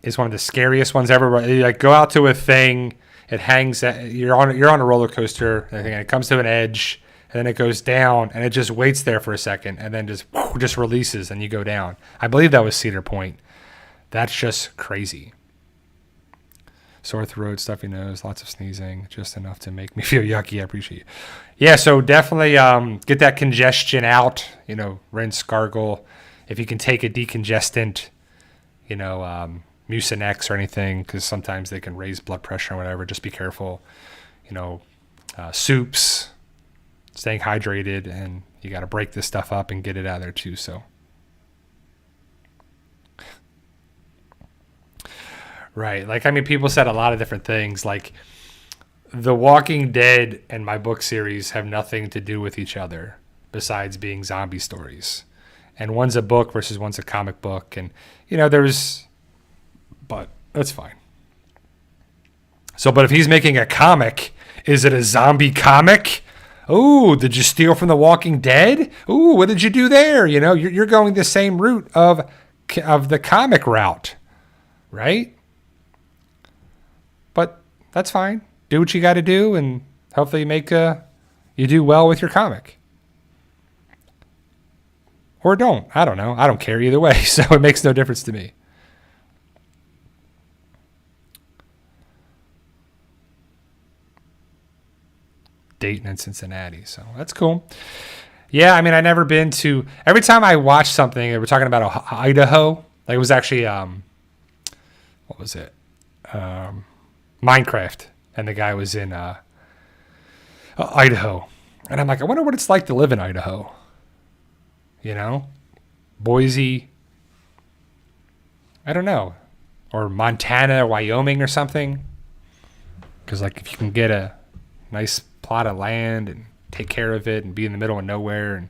is one of the scariest ones ever. You like go out to a thing, it hangs. You're on a roller coaster, and it comes to an edge, and then it goes down, and it just waits there for a second, and then just releases, and you go down. I believe that was Cedar Point. That's just crazy. Sore throat, stuffy nose, lots of sneezing, just enough to make me feel yucky. I appreciate you. Yeah, so definitely get that congestion out. Rinse, gargle. If you can take a decongestant, Mucinex or anything, because sometimes they can raise blood pressure or whatever. Just be careful. Soups, staying hydrated, and you got to break this stuff up and get it out of there too. So. Right. Like, I mean, people said a lot of different things. Like, The Walking Dead and my book series have nothing to do with each other besides being zombie stories. And one's a book versus one's a comic book. And, but that's fine. So, but if he's making a comic, is it a zombie comic? Oh, did you steal from The Walking Dead? Oh, what did you do there? You're going the same route of the comic route, right? But that's fine. Do what you got to do, and hopefully you do well with your comic. Or don't. I don't know. I don't care either way, so it makes no difference to me. Dayton and Cincinnati, so that's cool. Yeah, I mean, I've never been to... Every time I watch something, we're talking about Idaho. Like, it was actually... what was it? Minecraft, and the guy was in Idaho, and I'm like, I wonder what it's like to live in Idaho. Boise, I don't know, or Montana, or Wyoming, or something. Because, like, if you can get a nice plot of land and take care of it and be in the middle of nowhere and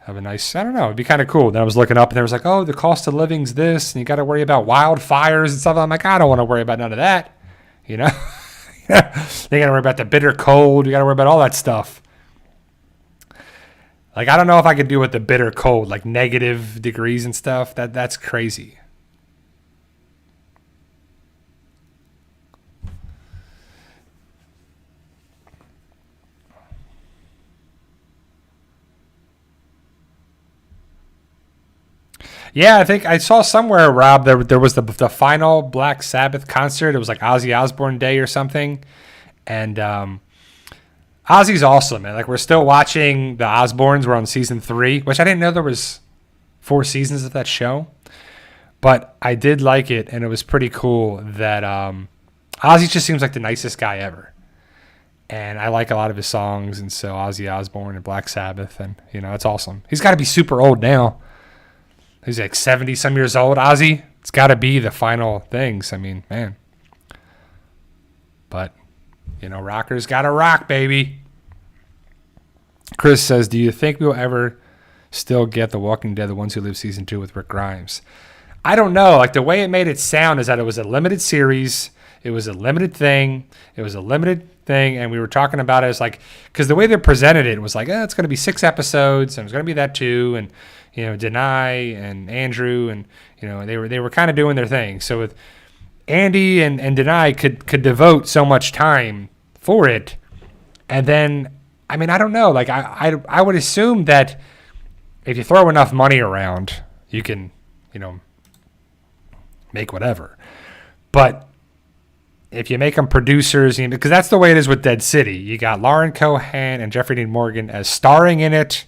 have a nice, I don't know, it'd be kind of cool. Then I was looking up and there was like, oh, the cost of living's this, and you got to worry about wildfires and stuff. I'm like, I don't want to worry about none of that, you know? You got to worry about the bitter cold. You got to worry about all that stuff. Like, I don't know if I could do with the bitter cold, like negative degrees and stuff. That's crazy. Yeah, I think I saw somewhere, Rob, there was the final Black Sabbath concert. It was like Ozzy Osbourne Day or something. And Ozzy's awesome, man. Like, we're still watching the Osbournes. We're on season 3, which I didn't know there was 4 seasons of that show. But I did like it, and it was pretty cool that Ozzy just seems like the nicest guy ever. And I like a lot of his songs, and so Ozzy Osbourne and Black Sabbath, and, you know, it's awesome. He's got to be super old now. He's like 70-some years old, Ozzy. It's got to be the final things. I mean, man. But, you know, rockers got to rock, baby. Chris says, do you think we'll ever still get The Walking Dead, The Ones Who Live Season 2 with Rick Grimes? I don't know. Like, the way it made it sound is that it was a limited series. It was a limited thing. And we were talking about it as like, because the way they presented it was like, it's going to be 6 episodes, and it's going to be that too, and, you know, Denai and Andrew, and, you know, they were kind of doing their thing. So with Andy and Denai could devote so much time for it, and then, I mean, I don't know, like I would assume that if you throw enough money around, you can, you know, make whatever. But if you make them producers, because that's the way it is with Dead City. You got Lauren Cohan and Jeffrey Dean Morgan as starring in it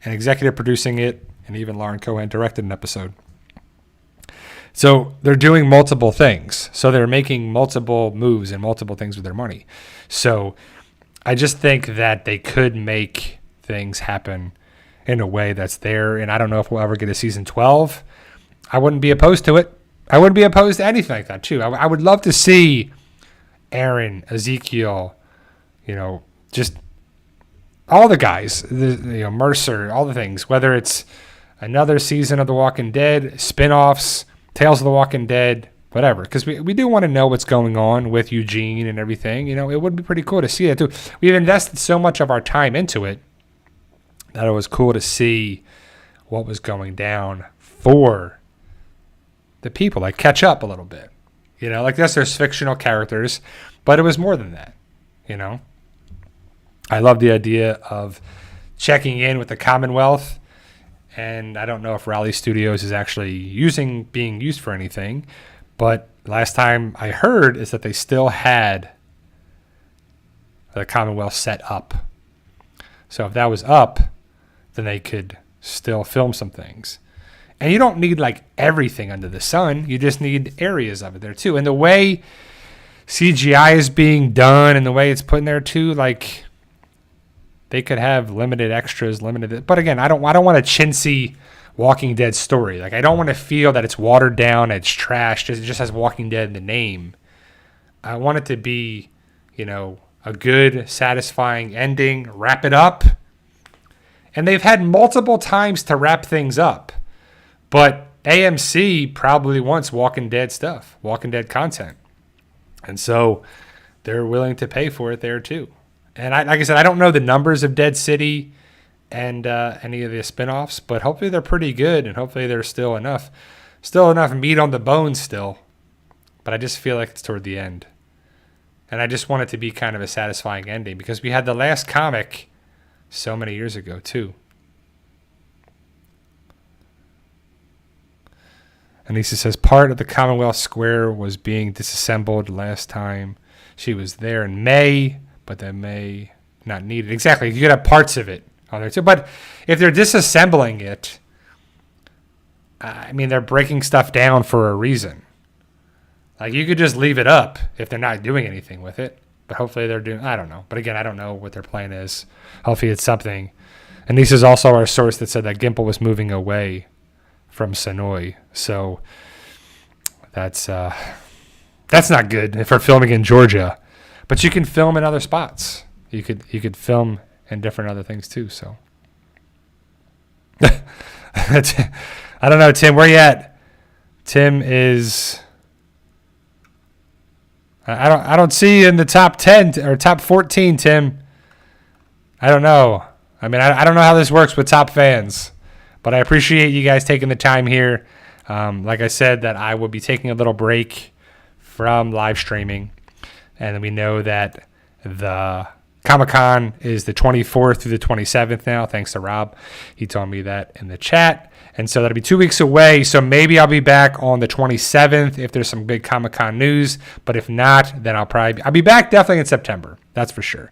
and executive producing it, and even Lauren Cohan directed an episode. So they're doing multiple things. So they're making multiple moves and multiple things with their money. So I just think that they could make things happen in a way that's there. And I don't know if we'll ever get a season 12. I wouldn't be opposed to it. I wouldn't be opposed to anything like that, too. I would love to see Aaron, Ezekiel, you know, just all the guys, you know, Mercer, all the things, whether it's another season of The Walking Dead, spin-offs, Tales of the Walking Dead, whatever. Because we do want to know what's going on with Eugene and everything. You know, it would be pretty cool to see it, too. We've invested so much of our time into it that it was cool to see what was going down for the people, like catch up a little bit. You know, like, yes, there's fictional characters, but it was more than that, you know. I love the idea of checking in with the Commonwealth, and I don't know if Raleigh Studios is actually being used for anything, but last time I heard is that they still had the Commonwealth set up. So if that was up, then they could still film some things. And you don't need, like, everything under the sun. You just need areas of it there, too. And the way CGI is being done and the way it's put in there, too, like, they could have limited extras, But, again, I don't want a chintzy Walking Dead story. Like, I don't want to feel that it's watered down, it's trash, it just has Walking Dead in the name. I want it to be, you know, a good, satisfying ending, wrap it up. And they've had multiple times to wrap things up. But AMC probably wants Walking Dead stuff, Walking Dead content. And so they're willing to pay for it there too. And like I said, I don't know the numbers of Dead City and any of the spinoffs, but hopefully they're pretty good, and hopefully there's still enough meat on the bones still. But I just feel like it's toward the end. And I just want it to be kind of a satisfying ending, because we had the last comic so many years ago too. Anissa says, part of the Commonwealth Square was being disassembled last time she was there in May, but that may not need it. Exactly. You could have parts of it on there too. But if they're disassembling it, I mean, they're breaking stuff down for a reason. Like, you could just leave it up if they're not doing anything with it. But hopefully they're doing, I don't know. But again, I don't know what their plan is. Hopefully it's something. And this is also our source that said that Gimple was moving away from Sonoy. So that's That's not good if we're filming in Georgia. But you can film in other spots. You could film in different other things too. So I don't know, Tim. Where you at? Tim is. I don't see you in the top 10 or top 14, Tim. I don't know. I mean, I don't know how this works with top fans, but I appreciate you guys taking the time here. Like I said, that I will be taking a little break from live streaming, and we know that the Comic-Con is the 24th through the 27th now, thanks to Rob. He told me that in the chat. And so that'll be 2 weeks away. So maybe I'll be back on the 27th if there's some big Comic-Con news. But if not, then I'll be back definitely in September. That's for sure.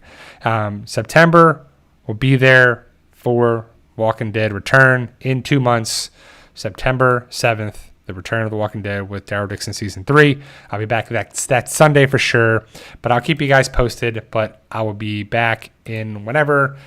September, we'll be there for Walking Dead Return in 2 months. September 7th, the Return of the Walking Dead with Daryl Dixon Season 3. I'll be back that Sunday for sure. But I'll keep you guys posted. But I will be back in whenever.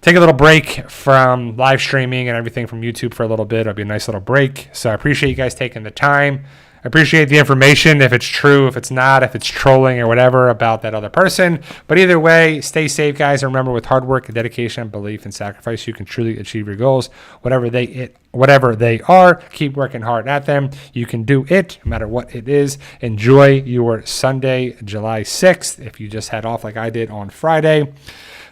Take a little break from live streaming and everything from YouTube for a little bit. It'll be a nice little break. So I appreciate you guys taking the time. I appreciate the information, if it's true, if it's not, if it's trolling or whatever about that other person. But either way, stay safe, guys. And remember, with hard work, dedication, belief, and sacrifice, you can truly achieve your goals. Whatever they are, keep working hard at them. You can do it, no matter what it is. Enjoy your Sunday, July 6th, if you just had off like I did on Friday.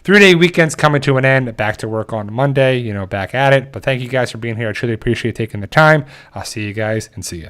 3-day weekend's coming to an end. Back to work on Monday, back at it. But thank you guys for being here. I truly appreciate taking the time. I'll see you guys and see ya.